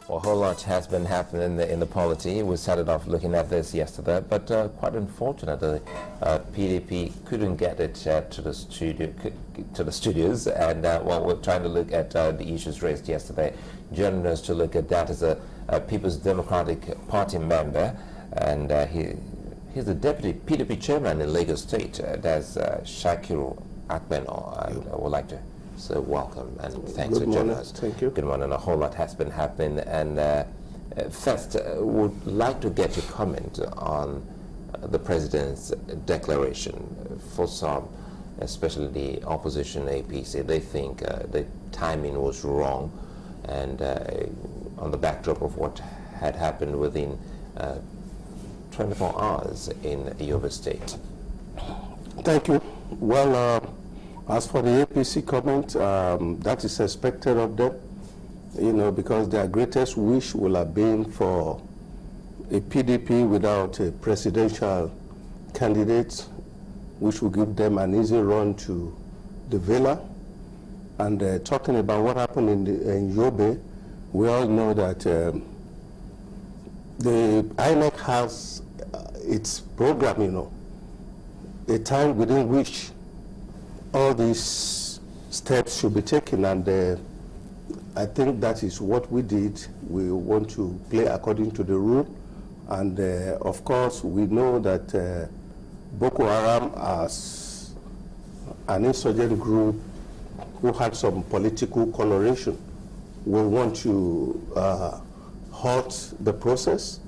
Well, a whole lot has been happening in the polity. We started off looking at this yesterday, but quite unfortunately, PDP couldn't get it to the studios, and well, we're trying to look at the issues raised yesterday. Joining us to look at that is a People's Democratic Party member, and he's the deputy PDP chairman in Lagos State. That's Shakiru Apena, and I would like to say welcome and thanks for joining us. Thank you. Good morning. A whole lot has been happening, and first, would like to get your comment on the president's declaration. For some, especially the opposition APC, they think the timing was wrong, and on the backdrop of what had happened within 24 hours in Yobe State. Thank you. Well, as for the APC comment, that is expected of them, you know, because their greatest wish will have been for a PDP without a presidential candidate, which will give them an easy run to the villa. And talking about what happened in Yobe, we all know that the INEC has its program, you know, a time within which all these steps should be taken, and I think that is what we did. We want to play according to the rule, and of course we know that Boko Haram, as an insurgent group who had some political coloration, will want to halt the process.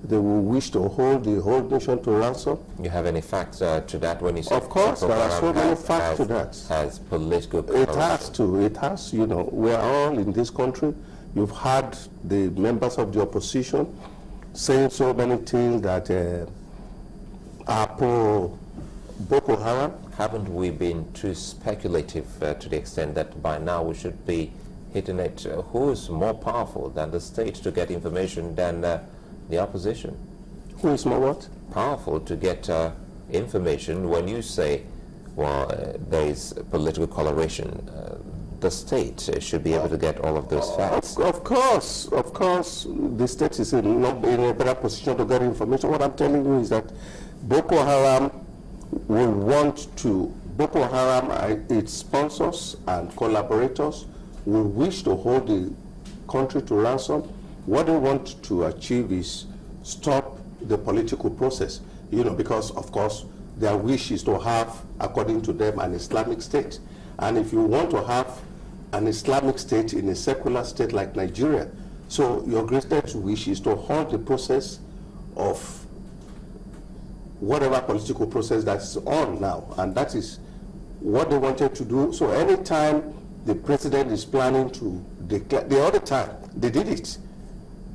They will wish to hold the whole nation to ransom. You have any facts to that when you say? Of course, there are so many facts to that. Has political It has to. It has, you know, we're all in this country. You've had the members of the opposition saying so many things that are pro Boko Haram. Haven't we been too speculative to the extent that by now we should be hitting it? Who is more powerful than the state to get information than the opposition? Who is more what? Powerful to get information. When you say, well, there is political coloration, the state should be able to get all of those facts. Of course, the state is in a better position to get information. What I'm telling you is that Boko Haram will want to, Boko Haram, its sponsors and collaborators will wish to hold the country to ransom. What they want to achieve is stop the political process, you know, because of course their wish is to have, according to them, an Islamic state. And if you want to have an Islamic state in a secular state like Nigeria, so your greatest wish is to halt the process of whatever political process that's on now, and that is what they wanted to do. So anytime the president is planning to declare, the other time they did it.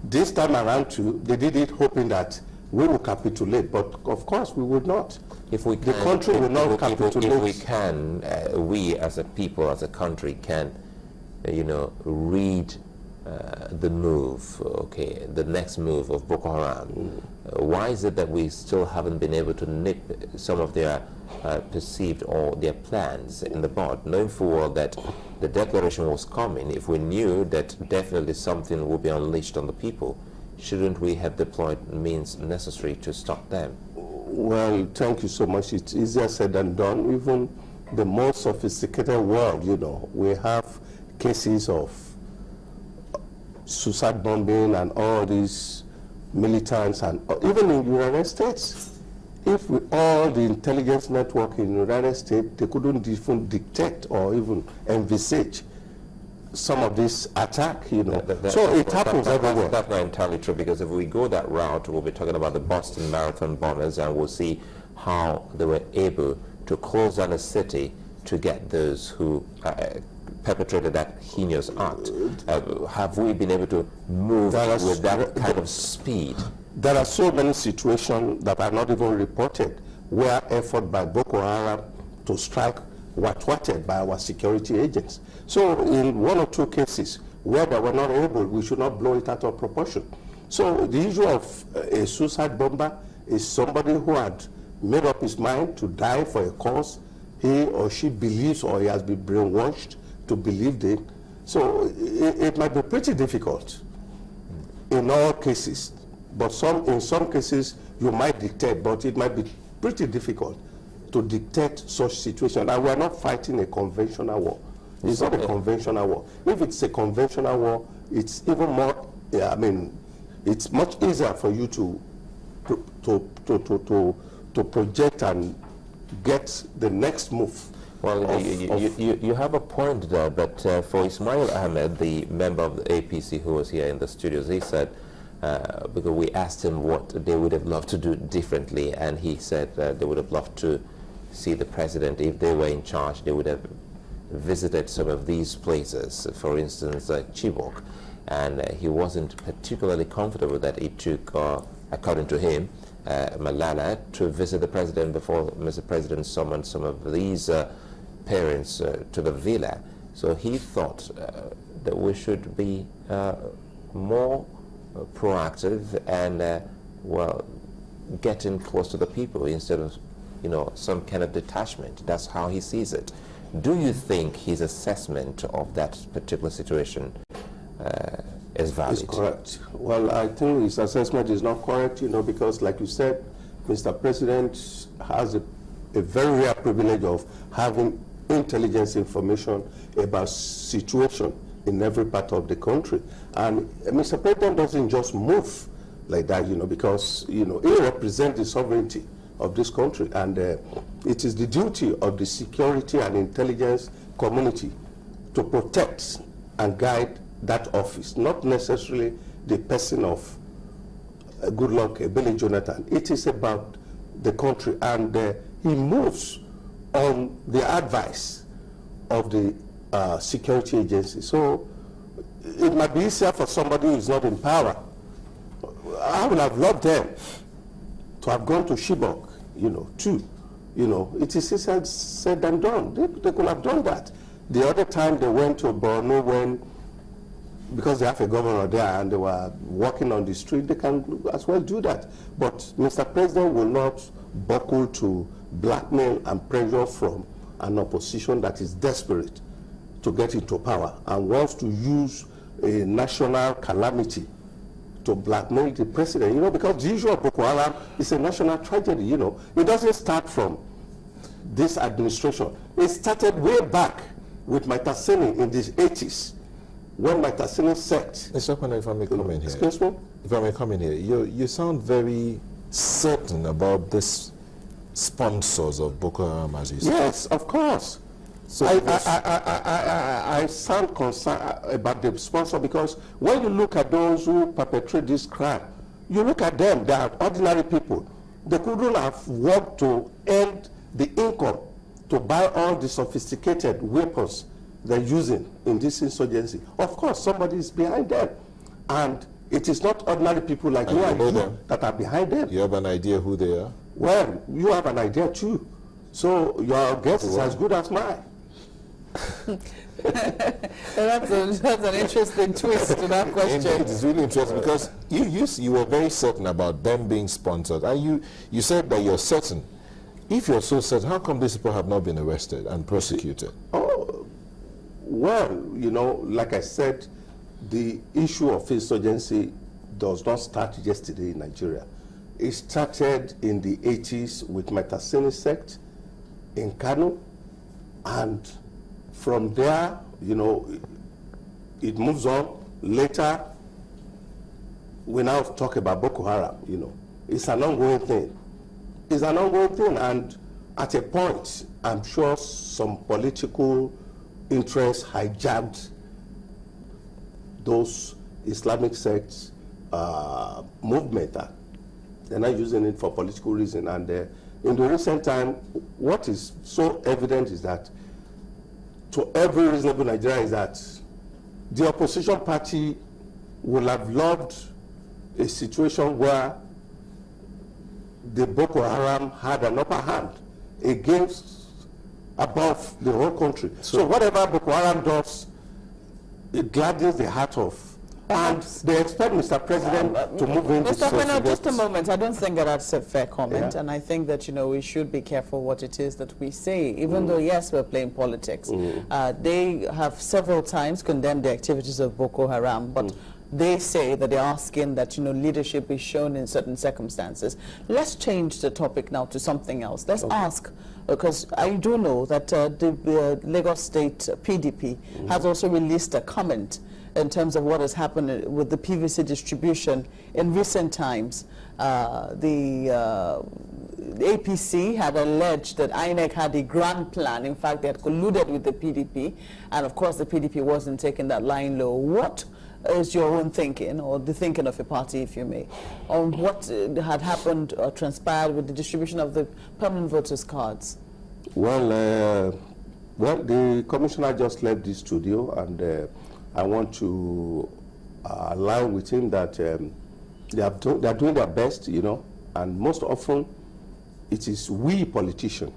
This time around too, they did it hoping that we will capitulate, but of course we will not. If we can, the country will not capitulate. If we can, we as a people, as a country can, you know, read the move, okay, the next move of Boko Haram. Why is it that we still haven't been able to nip some of their perceived or their plans in the bud, knowing full well that the declaration was coming? If we knew that definitely something would be unleashed on the people, shouldn't we have deployed means necessary to stop them? Well, thank you so much. It's easier said than done. Even the most sophisticated world, you know, we have cases of suicide bombing and all these militants, and even in the United States. If all the intelligence network in the United States, they couldn't even detect or even envisage some of this attack, you know. So it happens everywhere. That's not entirely true, because if we go that route, we'll be talking about the Boston Marathon bombers, and we'll see how they were able to close down a city to get those who perpetrated that heinous act. Have we been able to move with that kind of speed? There are so many situations that are not even reported where effort by Boko Haram to strike were thwarted by our security agents. So in one or two cases where they were not able, we should not blow it out of proportion. So the issue of a suicide bomber is somebody who had made up his mind to die for a cause he or she believes, or he has been brainwashed to believe it. So it might be pretty difficult in all cases, but in some cases you might detect, but it might be pretty difficult to detect such situation. And we're not fighting a conventional war. It's not a conventional war. If it's a conventional war, it's even more, I mean, it's much easier for you to project and get the next move. Well, you have a point there, but for Ismail Ahmed, the member of the APC who was here in the studios, he said, because we asked him what they would have loved to do differently, and he said they would have loved to see the president, if they were in charge, they would have visited some of these places, for instance, Chibok, and he wasn't particularly comfortable that it took, according to him, Malala to visit the president before Mr. President summoned some of these parents to the villa. So he thought that we should be more proactive and, well, getting close to the people instead of, some kind of detachment. That's how he sees it. Do you think his assessment of that particular situation is valid? It's correct. Well, I think his assessment is not correct, because like you said, Mr. President has a very rare privilege of having intelligence information about situation in every part of the country. And Mr. President doesn't just move like that, because, he represents the sovereignty of this country. And it is the duty of the security and intelligence community to protect and guide that office, not necessarily the person of Goodluck Jonathan. It is about the country, and he moves on the advice of the security agency. So it might be easier for somebody who is not in power. I would have loved them to have gone to Chibok, too. It is easier said than done. They could have done that. The other time they went to Borno, because they have a governor there and they were walking on the street, they can as well do that. But Mr. President will not buckle to blackmail and pressure from an opposition that is desperate to get into power and wants to use a national calamity to blackmail the president, because the issue of Boko Haram is a national tragedy, It doesn't start from this administration. It started way back with Maitaseni in the 80s, when Maitaseni said... Mr. Apena, if I may come in here. Excuse me? If I may come in here, you sound very certain about this sponsors of Boko Haram, as you say. Yes, of course. So I sound concerned about the sponsor, because when you look at those who perpetrate this crime, you look at them, they are ordinary people. They couldn't have worked to earn the income to buy all the sophisticated weapons they're using in this insurgency. Of course, somebody is behind them. And it is not ordinary people like you and you that are behind them. You have an idea who they are? Well, you have an idea too. So your guess is as good as mine. That's an interesting twist to that question. It is really interesting, because you were very certain about them being sponsored. And you said that you're certain. If you're so certain, how come these people have not been arrested and prosecuted? Oh, well, like I said, the issue of insurgency does not start yesterday in Nigeria. It started in the 80s with Maitaseni sect in Kano, and from there, it moves on. Later, we now talk about Boko Haram, It's an ongoing thing. It's an ongoing thing, and at a point, I'm sure some political interests hijacked those Islamic sects movement. They're not using it for political reason. And in the recent time, what is so evident is that to every reasonable Nigerian is that the opposition party would have loved a situation where the Boko Haram had an upper hand above the whole country. So whatever Boko Haram does, it gladdens the heart of. And they expect Mr. President to move into... Mr. Apena, just a moment. I don't think that that's a fair comment. Yeah. And I think that, we should be careful what it is that we say. Even though, yes, we're playing politics. They have several times condemned the activities of Boko Haram. But they say that they're asking that, you know, leadership be shown in certain circumstances. Let's change the topic now to something else. Let's ask, because I do know that the Lagos State PDP has also released a comment in terms of what has happened with the PVC distribution in recent times. The APC had alleged that INEC had a grand plan. In fact, they had colluded with the PDP, and of course the PDP wasn't taking that line low. What is your own thinking, or the thinking of a party, if you may, on what had happened or transpired with the distribution of the permanent voters' cards? Well, the commissioner just left the studio, and I want to align with him that they are doing their best, you know, and most often it is we politicians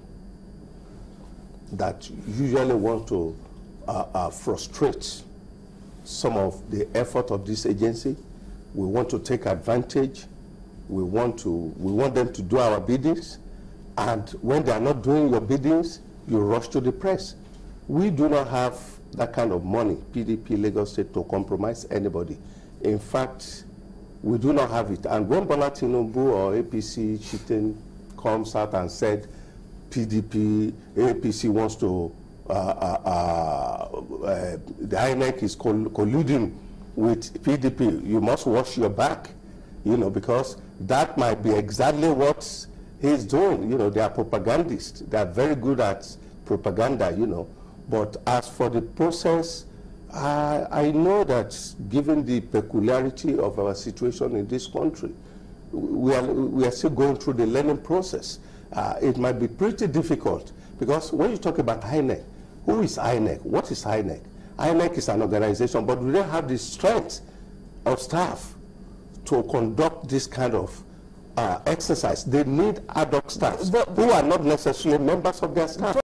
that usually want to frustrate some of the effort of this agency. We want to take advantage. We want them to do our biddings, and when they are not doing your biddings, you rush to the press. We do not have that kind of money, PDP Lagos State, to compromise anybody. In fact, we do not have it. And when Bola Tinubu or APC cheating comes out and said APC wants to, the INEC is colluding with PDP, you must wash your back, you know, because that might be exactly what he's doing. You know, they are propagandists. They are very good at propaganda, you know. But as for the process, I know that given the peculiarity of our situation in this country, we are still going through the learning process. It might be pretty difficult, because when you talk about INEC, who is INEC? What is INEC? INEC is an organization, but we don't have the strength of staff to conduct this kind of exercise. They need ad hoc staff who are not necessarily members of their staff.